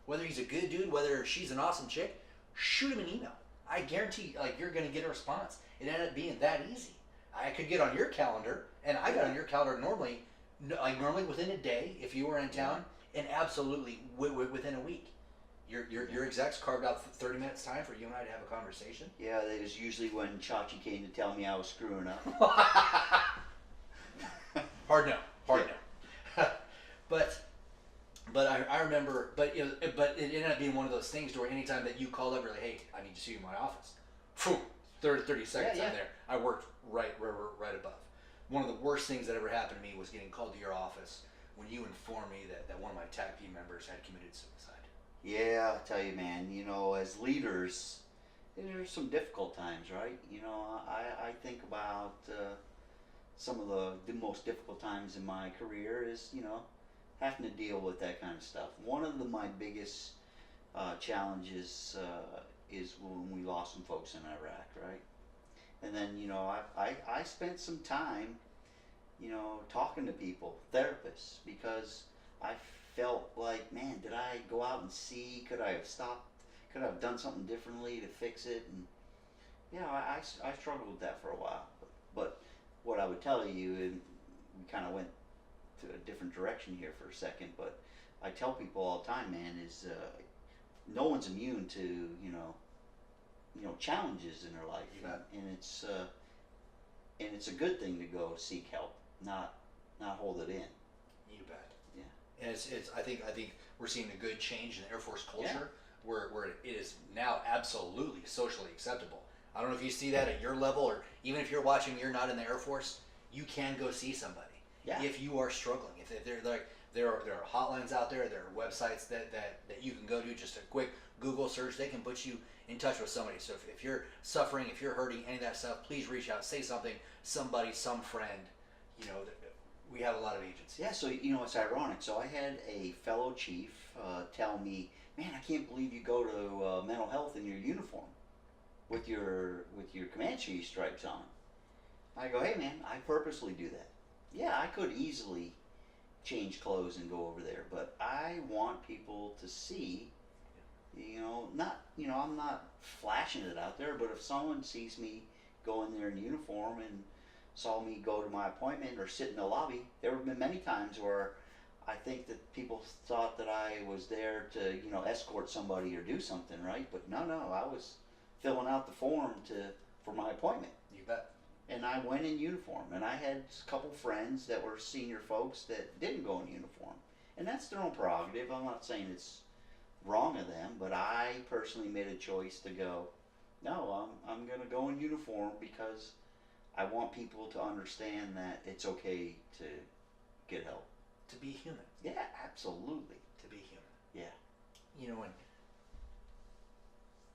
Whether he's a good dude, whether she's an awesome chick, shoot him an email. I guarantee, like, you're going to get a response. It ended up being that easy. I could get on your calendar, and I got on your calendar normally within a day if you were in town, and absolutely within a week. Your execs carved out 30 minutes time for you and I to have a conversation. Yeah, that was usually when Chachi came to tell me I was screwing up. Hard no. But I remember, but it ended up being one of those things where anytime that you called up, you're like, hey, I need to see you in my office. Phew, 30 seconds I'm there. I worked right above. One of the worst things that ever happened to me was getting called to your office when you informed me that one of my TAC team members had committed suicide. Yeah, I tell you, man, you know, as leaders, there's some difficult times, right? You know, I think about some of the most difficult times in my career is, you know, having to deal with that kind of stuff. One of my biggest challenges is when we lost some folks in Iraq, right? And then, you know, I spent some time, you know, talking to people, therapists, because I felt like, man, did I go out and see? Could I have stopped? Could I have done something differently to fix it? And yeah, I struggled with that for a while. But what I would tell you, and we kind of went to a different direction here for a second, but I tell people all the time, man, is no one's immune to you know challenges in their life, and it's a good thing to go seek help, not hold it in. You bet. Yeah. And it's I think we're seeing a good change in the Air Force culture where it is now absolutely socially acceptable. I don't know if you see that at your level, or even if you're watching, you're not in the Air Force, you can go see somebody. Yeah. If you are struggling, if they're like there are hotlines out there, there are websites that you can go to, just a quick Google search, they can put you in touch with somebody. So if you're suffering, if you're hurting, any of that stuff, please reach out, say something, somebody, some friend. You know, we have a lot of agencies. Yeah, so you know, it's ironic. So I had a fellow chief tell me, "Man, I can't believe you go to mental health in your uniform with your command chief stripes on." I go, "Hey, man, I purposely do that. Yeah, I could easily change clothes and go over there, but I want people to see, I'm not flashing it out there, but if someone sees me go in there in uniform and saw me go to my appointment or sit in the lobby, there have been many times where I think that people thought that I was there to, escort somebody or do something, right? But no, I was filling out the form for my appointment. You bet. And I went in uniform, and I had a couple friends that were senior folks that didn't go in uniform, and that's their own prerogative. I'm not saying it's wrong of them, but I personally made a choice to go, no, I'm going to go in uniform because I want people to understand that it's okay to get help. To be human. Yeah, absolutely. To be human. Yeah. And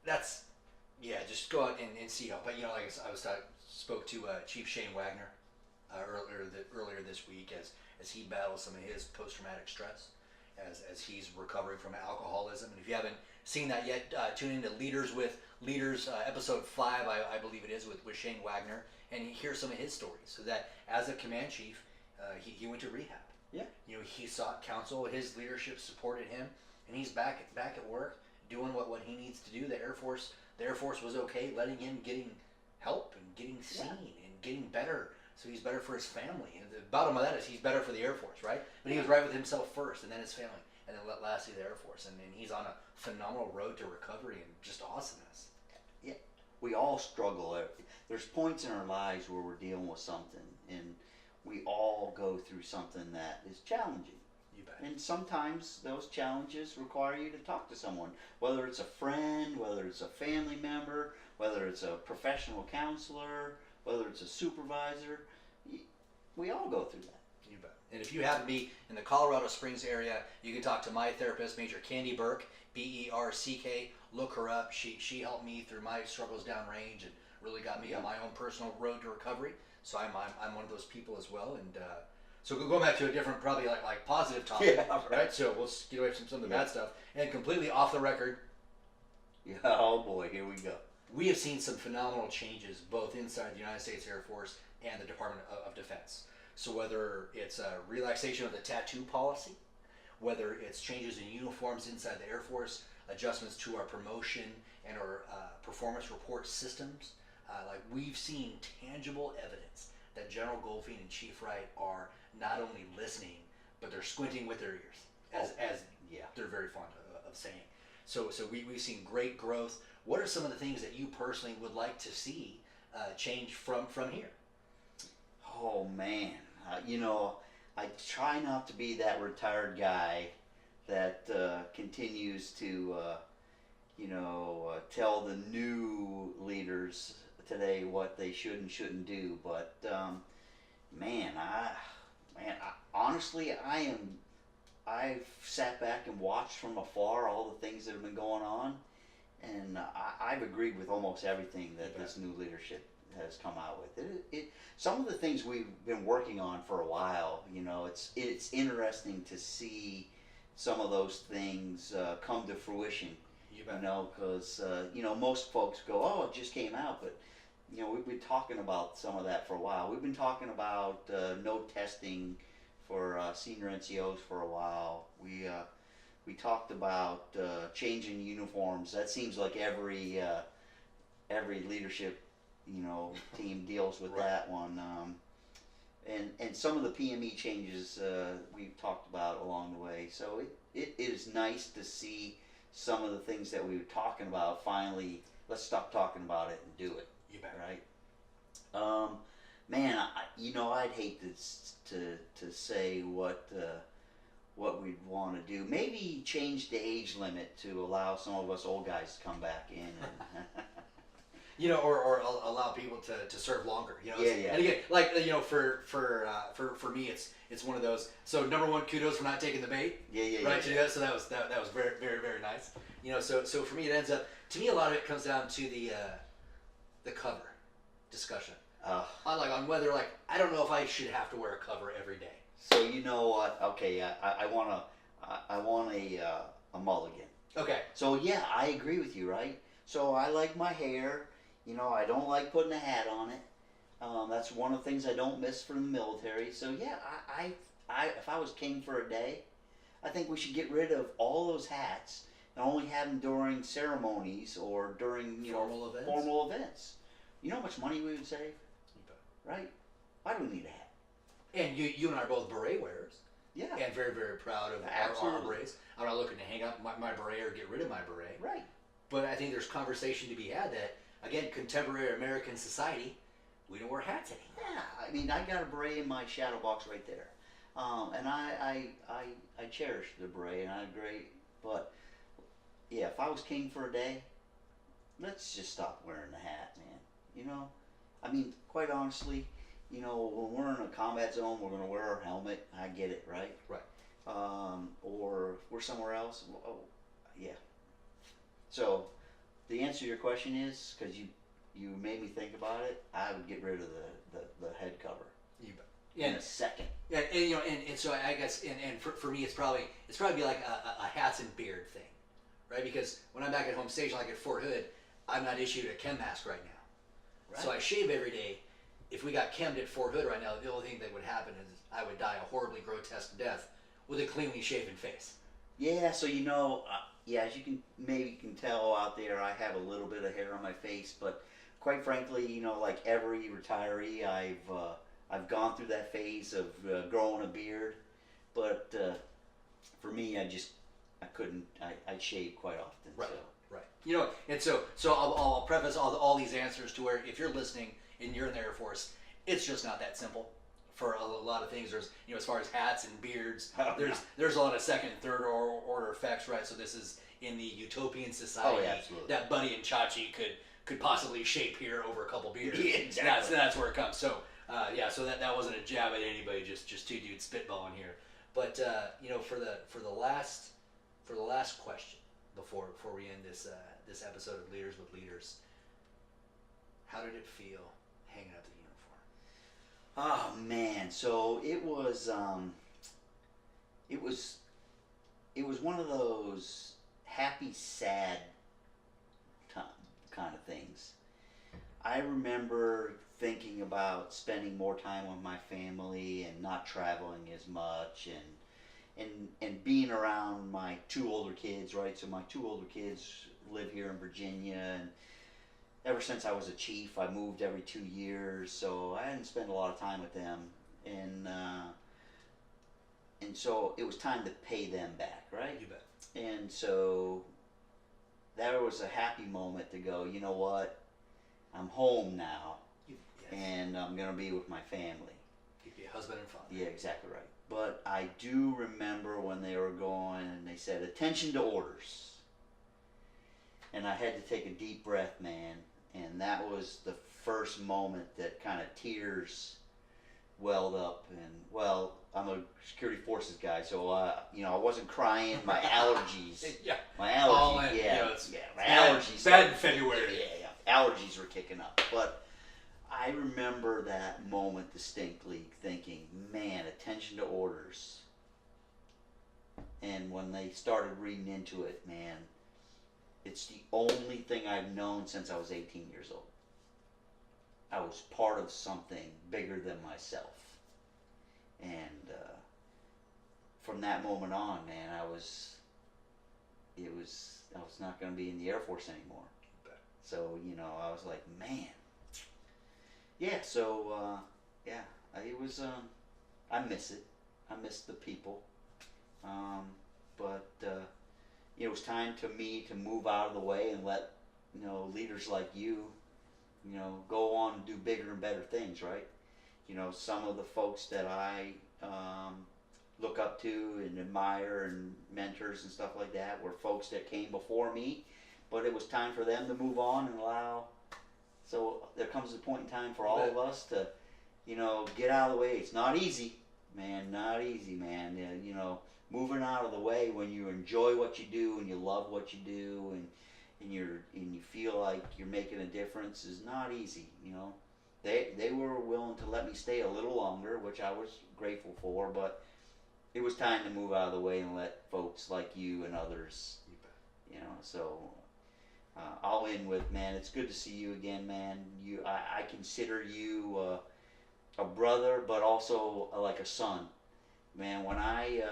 that's, just go out and seek help. But, like I spoke to Chief Shane Wagner earlier this week as he battles some of his post-traumatic stress, as he's recovering from alcoholism. And if you haven't seen that yet, tune into Leaders with Leaders, episode 5, I believe it is, with Shane Wagner, and you hear some of his stories. So that as a command chief, he went to rehab. Yeah. He sought counsel. His leadership supported him, and he's back at work doing what he needs to do. The Air Force was okay letting him getting help and getting seen and getting better, so he's better for his family. And the bottom of that is he's better for the Air Force, right? But he was right with himself first, and then his family, and then lastly the Air Force, and he's on a phenomenal road to recovery and just awesomeness. Yeah, we all struggle. There's points in our lives where we're dealing with something, and we all go through something that is challenging. You bet. And sometimes those challenges require you to talk to someone, whether it's a friend, whether it's a family member, whether it's a professional counselor, whether it's a supervisor. We all go through that. You bet. And if you happen to be in the Colorado Springs area, you can talk to my therapist, Major Candy Burke, Berck. Look her up. She helped me through my struggles downrange and really got me on my own personal road to recovery. So I'm one of those people as well. And so going back to a different, probably like positive topic, right? So we'll get away from some of the bad stuff and completely off the record. Yeah. Oh boy, here we go. We have seen some phenomenal changes both inside the United States Air Force and the Department of Defense. So whether it's a relaxation of the tattoo policy, whether it's changes in uniforms inside the Air Force, adjustments to our promotion and our performance report systems, we've seen tangible evidence that General Goldfein and Chief Wright are not only listening, but they're squinting with their ears, as they're very fond of saying. So we've seen great growth. What are some of the things that you personally would like to see change from here? Oh man, I try not to be that retired guy that continues to, tell the new leaders today what they should and shouldn't do. But honestly, I've sat back and watched from afar all the things that have been going on, and I've agreed with almost everything that this new leadership has come out with. Some of the things we've been working on for a while, it's interesting to see some of those things come to fruition. Because most folks go, "Oh, it just came out," but we've been talking about some of that for a while. We've been talking about no testing for senior NCOs for a while. We talked about changing uniforms. That seems like every leadership team deals with that one. And some of the PME changes we've talked about along the way. So it is nice to see some of the things that we were talking about finally. Let's stop talking about it and do it. You bet. Right? I'd hate to say what we'd want to do. Maybe change the age limit to allow some of us old guys to come back in. And or allow people to serve longer. And again, for me, it's one of those. So number one, kudos for not taking the bait. Yeah. So that was very, very, very nice. So for me, it ends up. To me, a lot of it comes down to the cover discussion. On whether I don't know if I should have to wear a cover every day. So you know what? Okay, I want to I want a mulligan. Okay. So yeah, I agree with you, right? So I like my hair. You know, I don't like putting a hat on it. That's one of the things I don't miss from the military. So yeah, if I was king for a day, I think we should get rid of all those hats and only have them during ceremonies or during formal events. You know how much money we would save, right? Why do we need a hat? And you and I are both beret wearers. Yeah. And very, very proud of our berets. I'm not looking to hang up my beret or get rid of my beret. Right. But I think there's conversation to be had that, again, contemporary American society, we don't wear hats anymore. Yeah, I mean, I got a beret in my shadow box right there. And I cherish the beret, and I agree. But, yeah, if I was king for a day, let's just stop wearing the hat, man. You know? I mean, quite honestly, you know, when we're in a combat zone, we're going to wear our helmet. I get it, right? Right. Or if we're somewhere else, yeah. So, the answer to your question is, because you made me think about it, I would get rid of the head cover. You bet. In a second. Yeah, and you know, and so I guess, and for me, it's probably like a hats and beard thing, right? Because when I'm back at home station, like at Fort Hood, I'm not issued a chem mask right now, right. So I shave every day. If we got chemmed at Fort Hood right now, the only thing that would happen is I would die a horribly grotesque death with a cleanly shaven face. Yeah, so you know, as you can tell out there, I have a little bit of hair on my face, but quite frankly, you know, like every retiree, I've gone through that phase of growing a beard, but for me, I couldn't. I shave quite often. Right. So. Right. You know, and so I'll preface all these answers to where if you're listening and you're in the Air Force, it's just not that simple. For a lot of things, there's, you know, as far as hats and beards, there's a lot of second and third order effects, right? So this is in the utopian society that Buddy and Chachi could possibly shape here over a couple beers. Yeah, exactly. That's where it comes. So so that wasn't a jab at anybody, just two dudes spitballing here. But you know, for the last question before we end this episode of Leaders with Leaders, how did it feel hanging up the uniform? Oh man, so it was one of those happy, sad kind of things. I remember thinking about spending more time with my family and not traveling as much and being around my two older kids, right? So my two older kids live here in Virginia, and ever since I was a chief, I moved every 2 years, so I didn't spend a lot of time with them, and so it was time to pay them back, right? You bet. And so that was a happy moment to go, you know what, I'm home now, and I'm going to be with my family. You'd be a husband and father. Yeah, exactly right. But I do remember when they were going and they said, attention to orders. And I had to take a deep breath, man. And that was the first moment that kind of tears welled up. And, well, I'm a security forces guy, so, you know, I wasn't crying. My allergies. My allergies, my allergies. Bad in February. Yeah. Allergies were kicking up. But I remember that moment distinctly thinking, man, attention to orders. And when they started reading into it, man, it's the only thing I've known since I was 18 years old. I was part of something bigger than myself. And from that moment on, man, I was not going to be in the Air Force anymore. So, you know, I was like, man. Yeah, so, it was, I miss it. I miss the people. But it was time to me to move out of the way and let, you know, leaders like you, you know, go on and do bigger and better things, right? You know, some of the folks that I look up to and admire and mentors and stuff like that were folks that came before me, but it was time for them to move on and allow. So there comes a point in time for all of us to, you know, get out of the way. It's not easy, man. Not easy, man. You know, moving out of the way when you enjoy what you do and you love what you do and you feel like you're making a difference is not easy. You know, they were willing to let me stay a little longer, which I was grateful for. But it was time to move out of the way and let folks like you and others, You bet. you know. So I'll end with, man, it's good to see you again, man. I consider you a brother, but also like a son, man. When I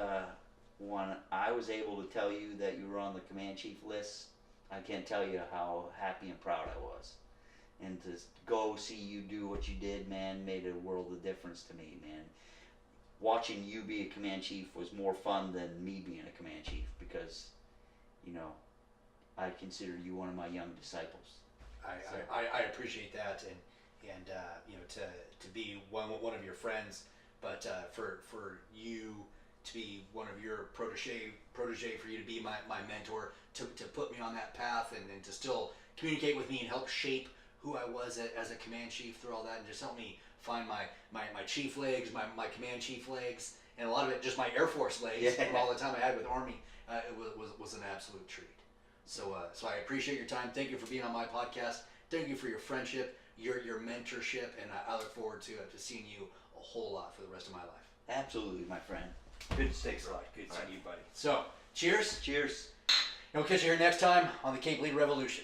was able to tell you that you were on the command chief list, I can't tell you how happy and proud I was. And to go see you do what you did, man, made a world of difference to me, man. Watching you be a command chief was more fun than me being a command chief, because, you know, I consider you one of my young disciples. I appreciate that, and you know, to be one of your friends, but for you to be one of your protege, for you to be my mentor, to put me on that path, and to still communicate with me and help shape who I was as a command chief through all that, and just help me find my chief legs, my command chief legs, and a lot of it just my Air Force legs from all the time I had with Army. It was an absolute treat. So I appreciate your time. Thank you for being on my podcast. Thank you for your friendship, your mentorship, and I look forward to seeing you a whole lot for the rest of my life. Absolutely, my friend. Good to see you. Thanks a lot. Good seeing you, buddy. So, cheers. Cheers. And we'll catch you here next time on the Cape Lead Revolution.